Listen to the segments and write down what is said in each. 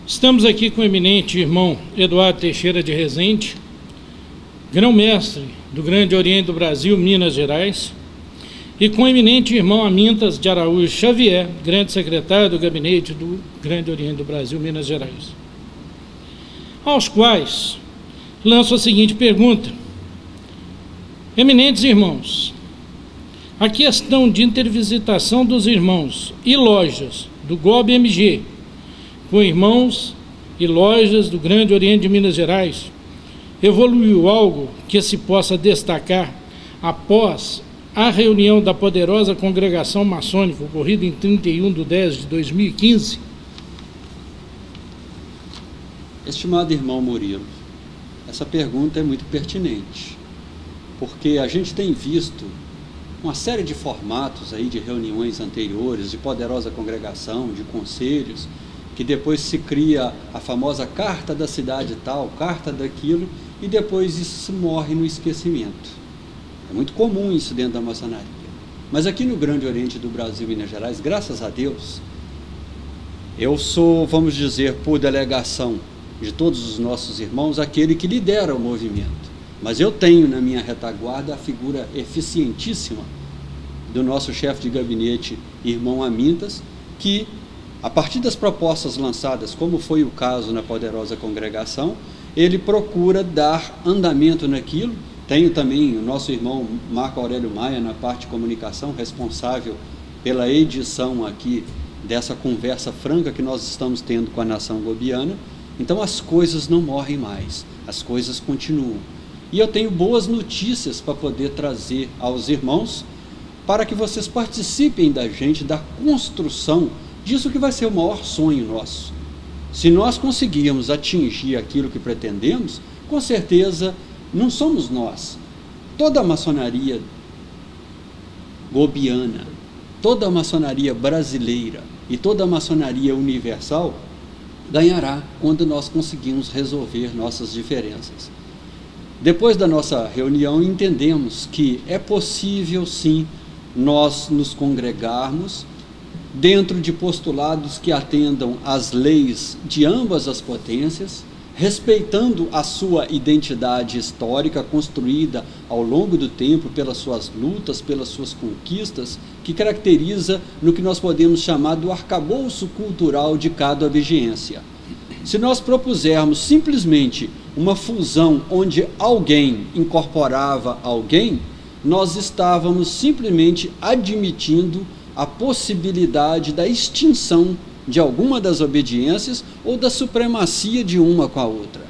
Estamos aqui com o eminente irmão Eduardo Teixeira de Rezende, grão-mestre do Grande Oriente do Brasil, Minas Gerais, e com o eminente irmão Amintas de Araújo Xavier, grande secretário do Gabinete do Grande Oriente do Brasil, Minas Gerais, aos quais lanço a seguinte pergunta: eminentes irmãos, a questão de intervisitação dos irmãos e lojas do GOB-MG com irmãos e lojas do Grande Oriente de Minas Gerais evoluiu algo que se possa destacar após a reunião da poderosa congregação maçônica ocorrida em 31/10/2015? Estimado irmão Murilo, essa pergunta é muito pertinente, porque a gente tem visto uma série de formatos aí de reuniões anteriores, de poderosa congregação, de conselhos, que depois se cria a famosa carta da cidade tal, carta daquilo, e depois isso morre no esquecimento. É muito comum isso dentro da maçonaria. Mas aqui no Grande Oriente do Brasil, Minas Gerais, graças a Deus, eu sou, vamos dizer, por delegação de todos os nossos irmãos, aquele que lidera o movimento. Mas eu tenho na minha retaguarda a figura eficientíssima do nosso chefe de gabinete, irmão Amintas, que, a partir das propostas lançadas, como foi o caso na poderosa congregação, ele procura dar andamento naquilo. Tenho também o nosso irmão Marco Aurélio Maia na parte de comunicação, responsável pela edição aqui dessa conversa franca que nós estamos tendo com a nação gobiana. Então as coisas não morrem mais, as coisas continuam. E eu tenho boas notícias para poder trazer aos irmãos, para que vocês participem da gente, da construção disso que vai ser o maior sonho nosso. Se nós conseguirmos atingir aquilo que pretendemos, com certeza não somos nós. Toda a maçonaria gobiana, toda a maçonaria brasileira e toda a maçonaria universal ganhará quando nós conseguirmos resolver nossas diferenças. Depois da nossa reunião, entendemos que é possível, sim, nós nos congregarmos dentro de postulados que atendam às leis de ambas as potências, respeitando a sua identidade histórica construída ao longo do tempo pelas suas lutas, pelas suas conquistas, que caracteriza no que nós podemos chamar do arcabouço cultural de cada obediência. Se nós propusermos simplesmente uma fusão onde alguém incorporava alguém, nós estávamos simplesmente admitindo a possibilidade da extinção de alguma das obediências ou da supremacia de uma com a outra.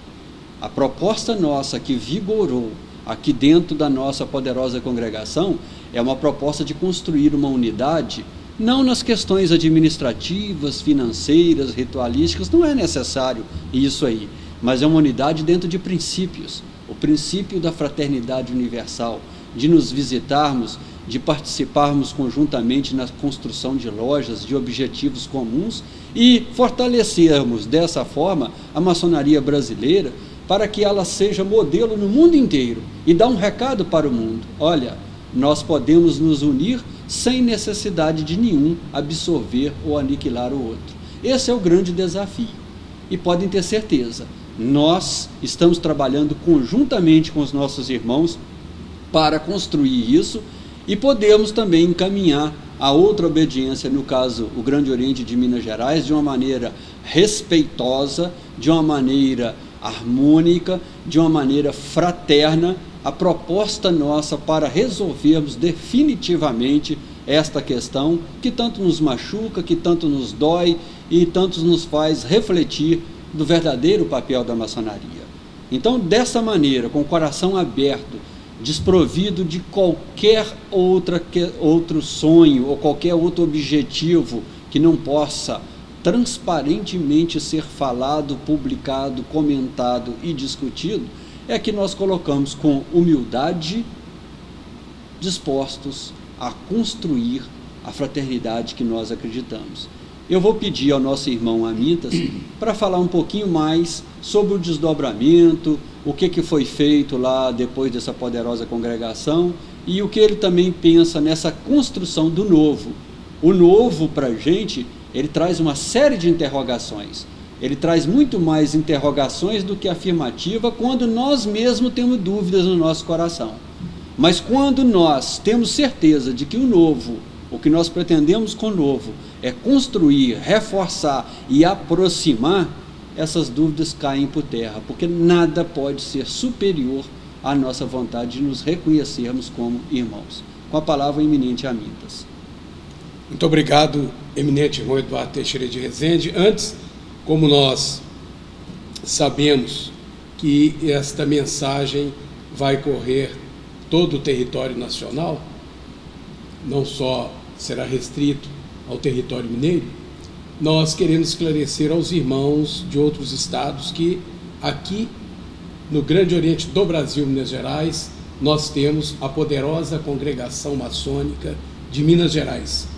A proposta nossa que vigorou aqui dentro da nossa poderosa congregação é uma proposta de construir uma unidade, não nas questões administrativas, financeiras, ritualísticas, não é necessário isso aí, mas é uma unidade dentro de princípios, o princípio da fraternidade universal, de nos visitarmos, de participarmos conjuntamente na construção de lojas, de objetivos comuns e fortalecermos dessa forma a maçonaria brasileira para que ela seja modelo no mundo inteiro e dar um recado para o mundo: olha, nós podemos nos unir sem necessidade de nenhum absorver ou aniquilar o outro. Esse é o grande desafio e podem ter certeza, nós estamos trabalhando conjuntamente com os nossos irmãos para construir isso e podemos também encaminhar a outra obediência, no caso o Grande Oriente de Minas Gerais, de uma maneira respeitosa, de uma maneira harmônica, de uma maneira fraterna, a proposta nossa para resolvermos definitivamente esta questão que tanto nos machuca, que tanto nos dói e tanto nos faz refletir do verdadeiro papel da maçonaria. Então, dessa maneira, com o coração aberto, desprovido de qualquer outro sonho ou qualquer outro objetivo que não possa transparentemente ser falado, publicado, comentado e discutido, é que nós colocamos com humildade, dispostos a construir a fraternidade que nós acreditamos. Eu vou pedir ao nosso irmão Amintas para falar um pouquinho mais sobre o desdobramento, o que foi feito lá depois dessa poderosa congregação e o que ele também pensa nessa construção do novo. O novo, para a gente, ele traz uma série de interrogações. ele traz muito mais interrogações do que afirmativa quando nós mesmos temos dúvidas no nosso coração. Mas quando nós temos certeza de que o novo, o que nós pretendemos com o novo, é construir, reforçar e aproximar, essas dúvidas caem por terra, porque nada pode ser superior à nossa vontade de nos reconhecermos como irmãos. Com a palavra, o eminente Amintas. Muito obrigado, eminente irmão Eduardo Teixeira de Rezende. Antes, como nós sabemos que esta mensagem vai correr todo o território nacional, não só será restrito ao território mineiro, nós queremos esclarecer aos irmãos de outros estados que aqui no Grande Oriente do Brasil, Minas Gerais, nós temos a poderosa Congregação Maçônica de Minas Gerais.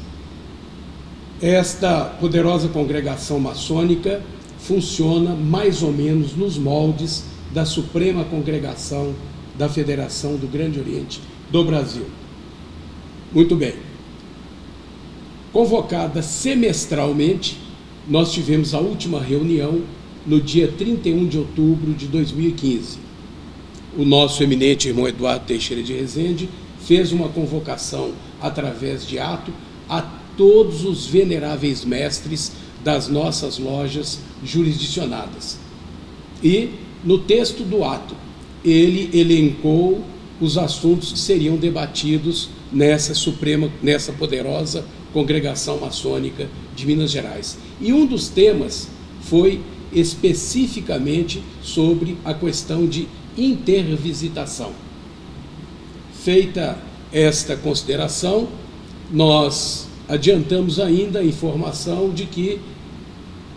Esta poderosa congregação maçônica funciona mais ou menos nos moldes da Suprema Congregação da Federação do Grande Oriente do Brasil. Muito bem. Convocada semestralmente, nós tivemos a última reunião no dia 31 de outubro de 2015. O nosso eminente irmão Eduardo Teixeira de Rezende fez uma convocação através de ato a todos os veneráveis mestres das nossas lojas jurisdicionadas. E, no texto do ato, ele elencou os assuntos que seriam debatidos nessa poderosa Congregação Maçônica de Minas Gerais. E um dos temas foi especificamente sobre a questão de intervisitação. Feita esta consideração, nós adiantamos ainda a informação de que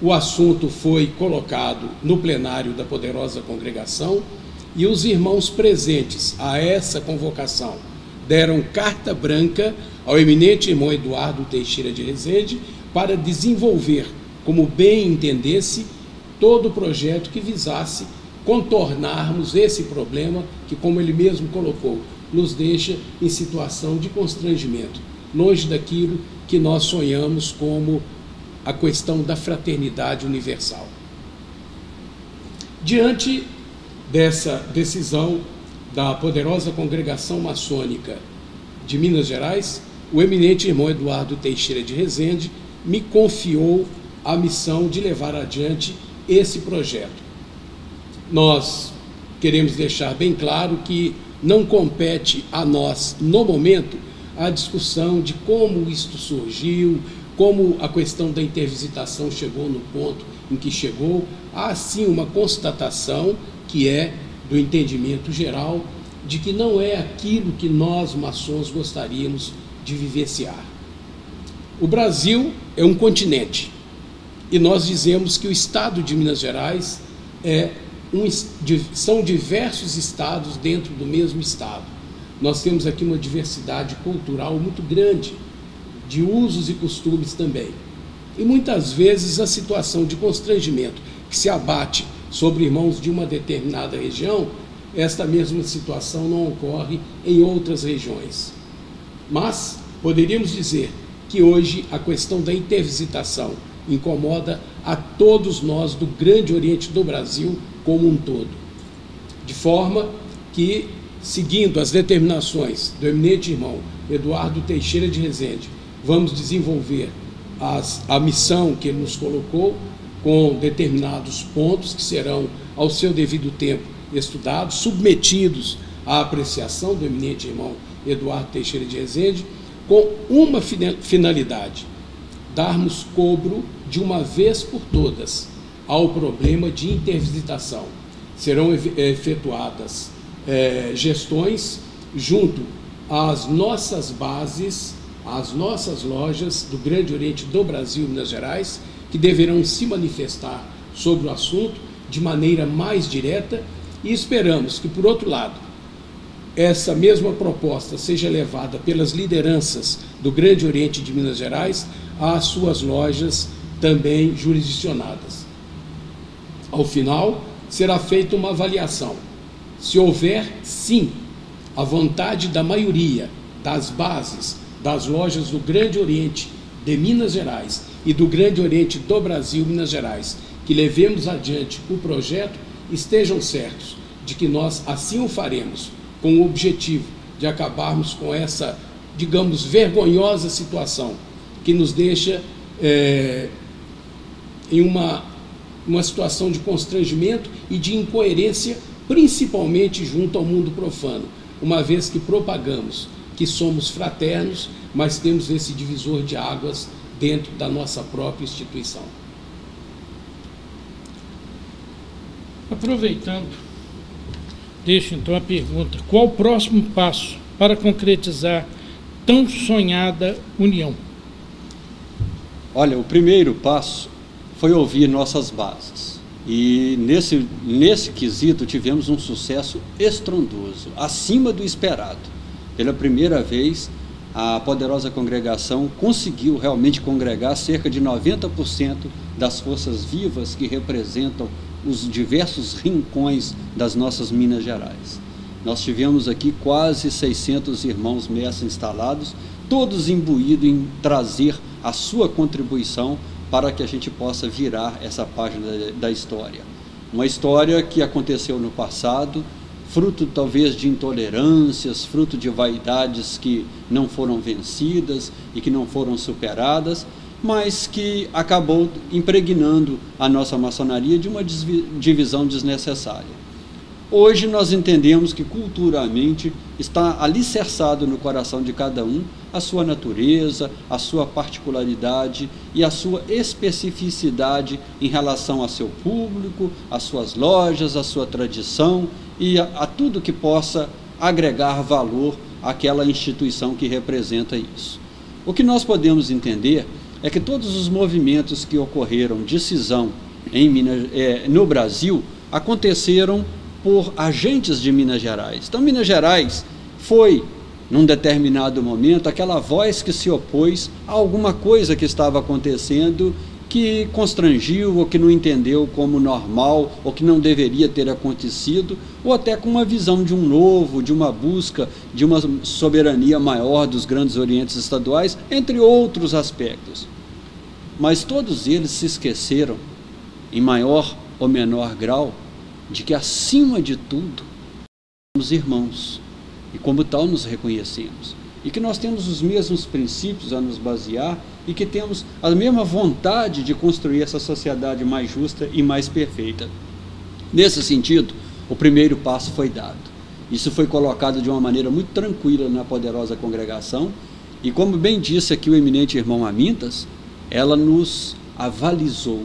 o assunto foi colocado no plenário da poderosa congregação e os irmãos presentes a essa convocação deram carta branca ao eminente irmão Eduardo Teixeira de Rezende para desenvolver, como bem entendesse, todo o projeto que visasse contornarmos esse problema que, como ele mesmo colocou, nos deixa em situação de constrangimento, longe daquilo que nós sonhamos como a questão da fraternidade universal. Diante dessa decisão da poderosa Congregação Maçônica de Minas Gerais, o eminente irmão Eduardo Teixeira de Rezende me confiou a missão de levar adiante esse projeto. Nós queremos deixar bem claro que não compete a nós, no momento, a discussão de como isto surgiu, como a questão da intervisitação chegou no ponto em que chegou. Há, sim, uma constatação que é do entendimento geral de que não é aquilo que nós, maçons, gostaríamos de vivenciar. O Brasil é um continente e nós dizemos que o estado de Minas Gerais são diversos estados dentro do mesmo estado. Nós temos aqui uma diversidade cultural muito grande, de usos e costumes também. E muitas vezes a situação de constrangimento que se abate sobre irmãos de uma determinada região, esta mesma situação não ocorre em outras regiões. Mas poderíamos dizer que hoje a questão da intervisitação incomoda a todos nós do Grande Oriente do Brasil como um todo. De forma que, seguindo as determinações do eminente irmão Eduardo Teixeira de Rezende, vamos desenvolver a missão que ele nos colocou com determinados pontos que serão, ao seu devido tempo, estudados, submetidos à apreciação do eminente irmão Eduardo Teixeira de Rezende, com uma finalidade: darmos cobro de uma vez por todas ao problema de intervisitação. Serão efetuadas gestões junto às nossas bases, às nossas lojas do Grande Oriente do Brasil e Minas Gerais, que deverão se manifestar sobre o assunto de maneira mais direta, e esperamos que, por outro lado, essa mesma proposta seja levada pelas lideranças do Grande Oriente de Minas Gerais às suas lojas também jurisdicionadas. Ao final, será feita uma avaliação. Se houver, sim, a vontade da maioria das bases das lojas do Grande Oriente de Minas Gerais e do Grande Oriente do Brasil, Minas Gerais, que levemos adiante o projeto, estejam certos de que nós assim o faremos, com o objetivo de acabarmos com essa, digamos, vergonhosa situação que nos deixa em uma situação de constrangimento e de incoerência, principalmente junto ao mundo profano, uma vez que propagamos que somos fraternos, mas temos esse divisor de águas dentro da nossa própria instituição. Aproveitando, deixo então a pergunta: qual o próximo passo para concretizar tão sonhada união? Olha, o primeiro passo foi ouvir nossas bases. E nesse quesito tivemos um sucesso estrondoso, acima do esperado. Pela primeira vez, a poderosa congregação conseguiu realmente congregar cerca de 90% das forças vivas que representam os diversos rincões das nossas Minas Gerais. Nós tivemos aqui quase 600 irmãos mestres instalados, todos imbuídos em trazer a sua contribuição para que a gente possa virar essa página da história. Uma história que aconteceu no passado, fruto talvez de intolerâncias, fruto de vaidades que não foram vencidas e que não foram superadas, mas que acabou impregnando a nossa maçonaria de uma divisão desnecessária. Hoje nós entendemos que culturalmente está alicerçado no coração de cada um a sua natureza, a sua particularidade e a sua especificidade em relação a seu público, às suas lojas, à sua tradição e a tudo que possa agregar valor àquela instituição que representa isso. O que nós podemos entender é que todos os movimentos que ocorreram de cisão no Brasil aconteceram por agentes de Minas Gerais. Então, Minas Gerais foi, num determinado momento, aquela voz que se opôs a alguma coisa que estava acontecendo, que constrangiu ou que não entendeu como normal ou que não deveria ter acontecido, ou até com uma visão de um novo, de uma busca de uma soberania maior dos grandes orientes estaduais, entre outros aspectos. Mas todos eles se esqueceram, em maior ou menor grau, de que acima de tudo somos irmãos e como tal nos reconhecemos e que nós temos os mesmos princípios a nos basear e que temos a mesma vontade de construir essa sociedade mais justa e mais perfeita. Nesse sentido, o primeiro passo foi dado. Isso foi colocado de uma maneira muito tranquila na poderosa congregação e, como bem disse aqui o eminente irmão Amintas, ela nos avalizou.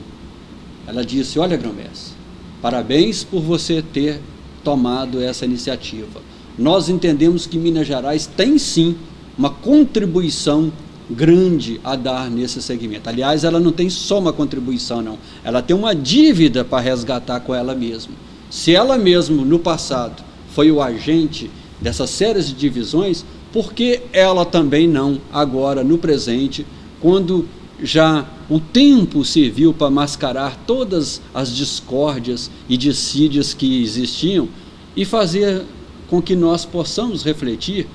Ela disse: olha, grão-mestre, parabéns por você ter tomado essa iniciativa. Nós entendemos que Minas Gerais tem sim uma contribuição grande a dar nesse segmento. Aliás, ela não tem só uma contribuição, não. Ela tem uma dívida para resgatar com ela mesma. Se ela mesma, no passado, foi o agente dessas séries de divisões, por que ela também não, agora, no presente, quando já o tempo serviu para mascarar todas as discórdias e dissídias que existiam e fazer com que nós possamos refletir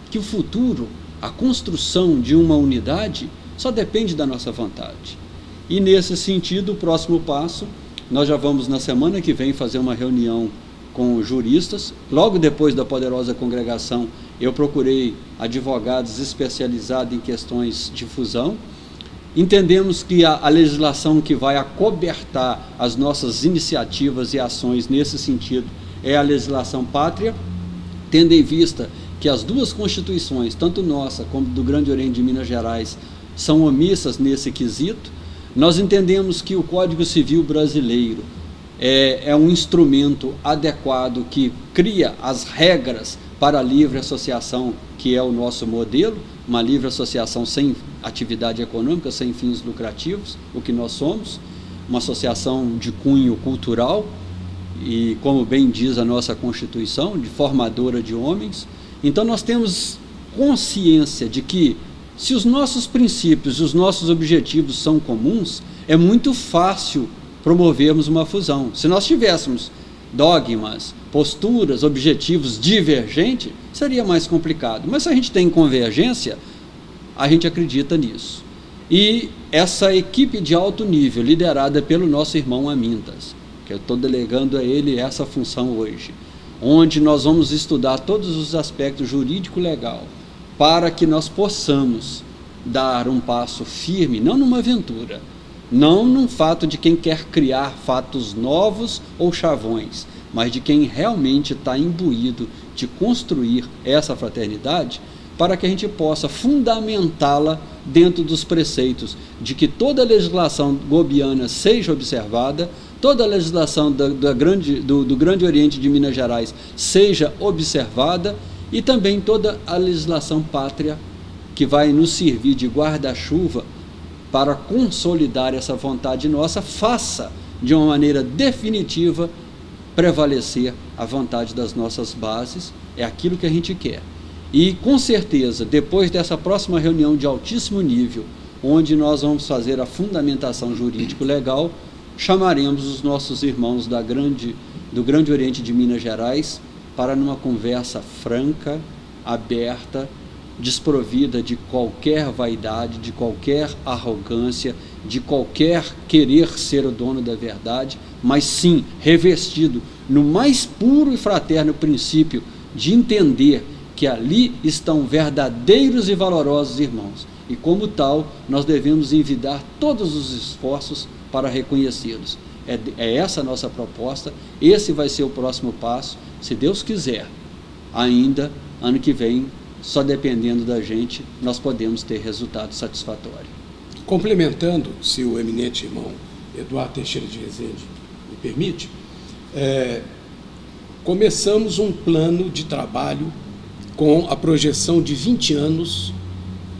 que o futuro, a construção de uma unidade, só depende da nossa vontade. E nesse sentido, o próximo passo, nós já vamos na semana que vem fazer uma reunião com juristas. Logo depois da poderosa congregação, eu procurei advogados especializados em questões de fusão. Entendemos que a legislação que vai acobertar as nossas iniciativas e ações nesse sentido é a legislação pátria, tendo em vista que as duas constituições, tanto nossa como do Grande Oriente de Minas Gerais, são omissas nesse quesito. Nós entendemos que o Código Civil brasileiro é um instrumento adequado que cria as regras para a livre associação, que é o nosso modelo, uma livre associação sem atividade econômica, sem fins lucrativos, o que nós somos, uma associação de cunho cultural e, como bem diz a nossa Constituição, de formadora de homens. Então nós temos consciência de que, se os nossos princípios e os nossos objetivos são comuns, é muito fácil promovermos uma fusão. Se nós tivéssemos dogmas, posturas, objetivos divergentes, seria mais complicado. Mas se a gente tem convergência, a gente acredita nisso. E essa equipe de alto nível, liderada pelo nosso irmão Amintas, que eu estou delegando a ele essa função hoje, onde nós vamos estudar todos os aspectos jurídico-legal, para que nós possamos dar um passo firme, não numa aventura, não num fato de quem quer criar fatos novos ou chavões, mas de quem realmente está imbuído de construir essa fraternidade, para que a gente possa fundamentá-la dentro dos preceitos de que toda a legislação gobiana seja observada, toda a legislação do Grande Oriente de Minas Gerais seja observada, e também toda a legislação pátria que vai nos servir de guarda-chuva para consolidar essa vontade nossa, faça de uma maneira definitiva prevalecer a vontade das nossas bases. É aquilo que a gente quer. E com certeza, depois dessa próxima reunião de altíssimo nível, onde nós vamos fazer a fundamentação jurídico-legal, chamaremos os nossos irmãos do Grande Oriente de Minas Gerais para numa conversa franca, aberta, desprovida de qualquer vaidade, de qualquer arrogância, de qualquer querer ser o dono da verdade, mas sim revestido no mais puro e fraterno princípio de entender que ali estão verdadeiros e valorosos irmãos, e como tal nós devemos envidar todos os esforços para reconhecê-los. É essa a nossa proposta, esse vai ser o próximo passo, se Deus quiser. Ainda ano que vem, só dependendo da gente, nós podemos ter resultado satisfatório. Complementando, se o eminente irmão Eduardo Teixeira de Rezende me permite, começamos um plano de trabalho com a projeção de 20 anos,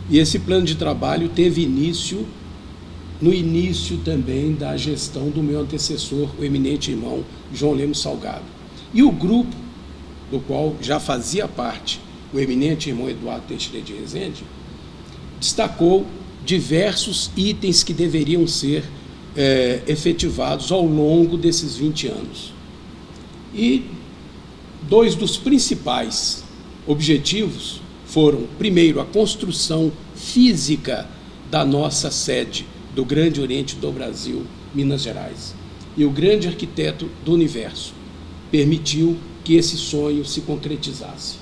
e esse plano de trabalho teve início no início também da gestão do meu antecessor, o eminente irmão João Lemos Salgado. E o grupo do qual já fazia parte o eminente irmão Eduardo Teixeira de Rezende destacou diversos itens que deveriam ser efetivados ao longo desses 20 anos. E dois dos principais objetivos foram, primeiro, a construção física da nossa sede do Grande Oriente do Brasil, Minas Gerais. E o grande arquiteto do universo permitiu que esse sonho se concretizasse.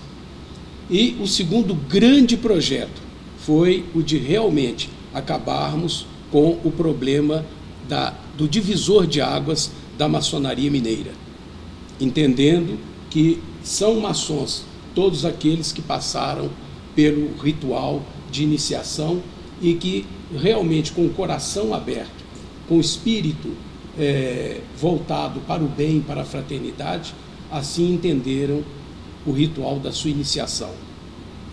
E o segundo grande projeto foi o de realmente acabarmos com o problema do divisor de águas da maçonaria mineira, entendendo que são maçons todos aqueles que passaram pelo ritual de iniciação e que realmente com o coração aberto, com o espírito voltado para o bem, para a fraternidade, assim entenderam o ritual da sua iniciação.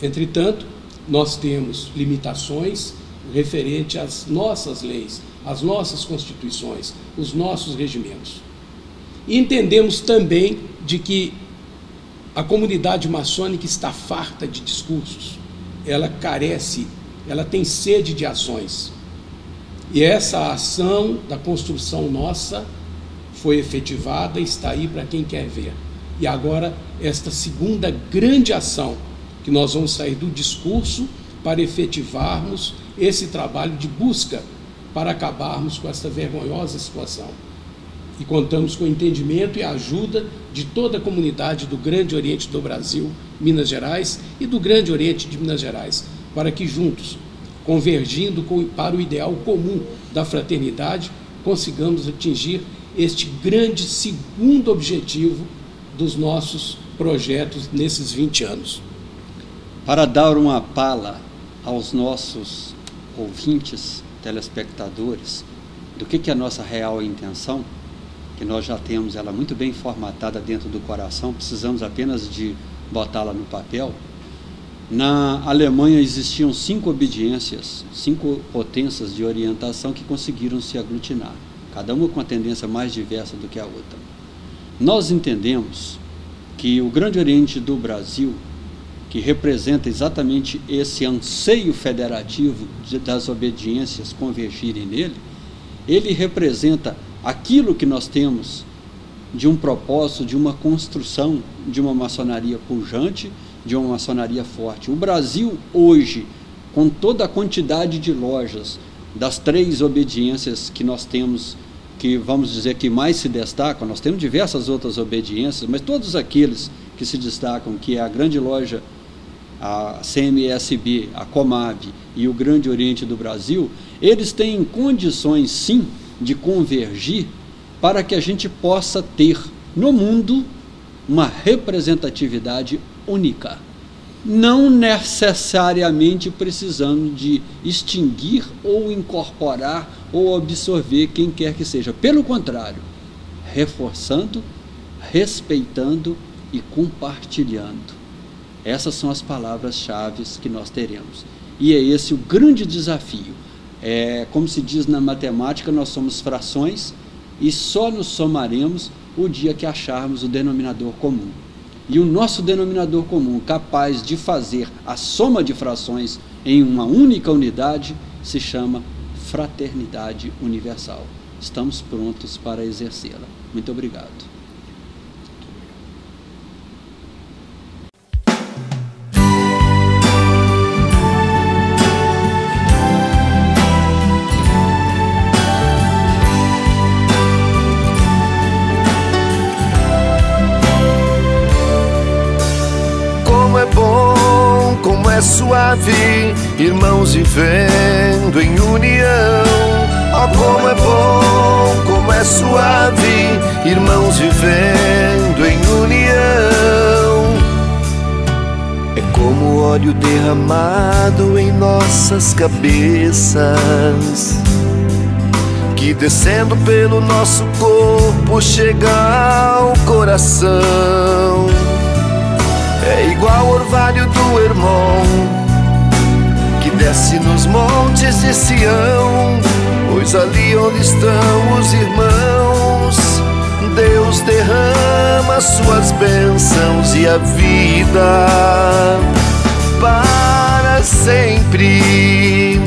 Entretanto, nós temos limitações referente às nossas leis, às nossas constituições, os nossos regimentos. E entendemos também de que a comunidade maçônica está farta de discursos, ela carece, ela tem sede de ações. E essa ação da construção nossa foi efetivada e está aí para quem quer ver. E agora, esta segunda grande ação, que nós vamos sair do discurso para efetivarmos esse trabalho de busca para acabarmos com essa vergonhosa situação. E contamos com o entendimento e a ajuda de toda a comunidade do Grande Oriente do Brasil, Minas Gerais, e do Grande Oriente de Minas Gerais, para que juntos, convergindo para o ideal comum da fraternidade, consigamos atingir este grande segundo objetivo dos nossos projetos nesses 20 anos. Para dar uma pala aos nossos ouvintes, telespectadores, do que é a nossa real intenção, que nós já temos ela muito bem formatada dentro do coração, precisamos apenas de botá-la no papel. Na Alemanha existiam 5 obediências, 5 potências de orientação que conseguiram se aglutinar, cada uma com uma tendência mais diversa do que a outra. Nós entendemos que o Grande Oriente do Brasil, que representa exatamente esse anseio federativo das obediências convergirem nele, ele representa aquilo que nós temos de um propósito, de uma construção de uma maçonaria pujante, de uma maçonaria forte. O Brasil hoje, com toda a quantidade de lojas, das 3 obediências que nós temos, que vamos dizer que mais se destacam. Nós temos diversas outras obediências, mas todos aqueles que se destacam, que é a Grande Loja, a CMSB, a Comab e o Grande Oriente do Brasil, eles têm condições sim de convergir para que a gente possa ter no mundo uma representatividade única, não necessariamente precisando de extinguir ou incorporar ou absorver quem quer que seja. Pelo contrário, reforçando, respeitando e compartilhando. Essas são as palavras-chave que nós teremos. E é esse o grande desafio. Como se diz na matemática, nós somos frações e só nos somaremos o dia que acharmos o denominador comum. E o nosso denominador comum, capaz de fazer a soma de frações em uma única unidade, se chama fraternidade universal. Estamos prontos para exercê-la. Muito obrigado. Suave, irmãos vivendo em união. Oh, como é bom, como é suave, irmãos vivendo em união. É como óleo derramado em nossas cabeças, que descendo pelo nosso corpo chega ao coração. É igual ao orvalho do Hermon, que desce nos montes de Sião, pois ali onde estão os irmãos, Deus derrama suas bênçãos e a vida para sempre.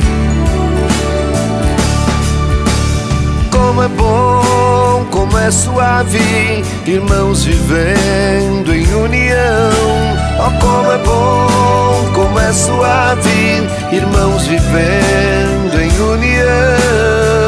Como é bom, como é suave, irmãos vivendo em união. Oh, como é bom, como é suave, irmãos vivendo em união.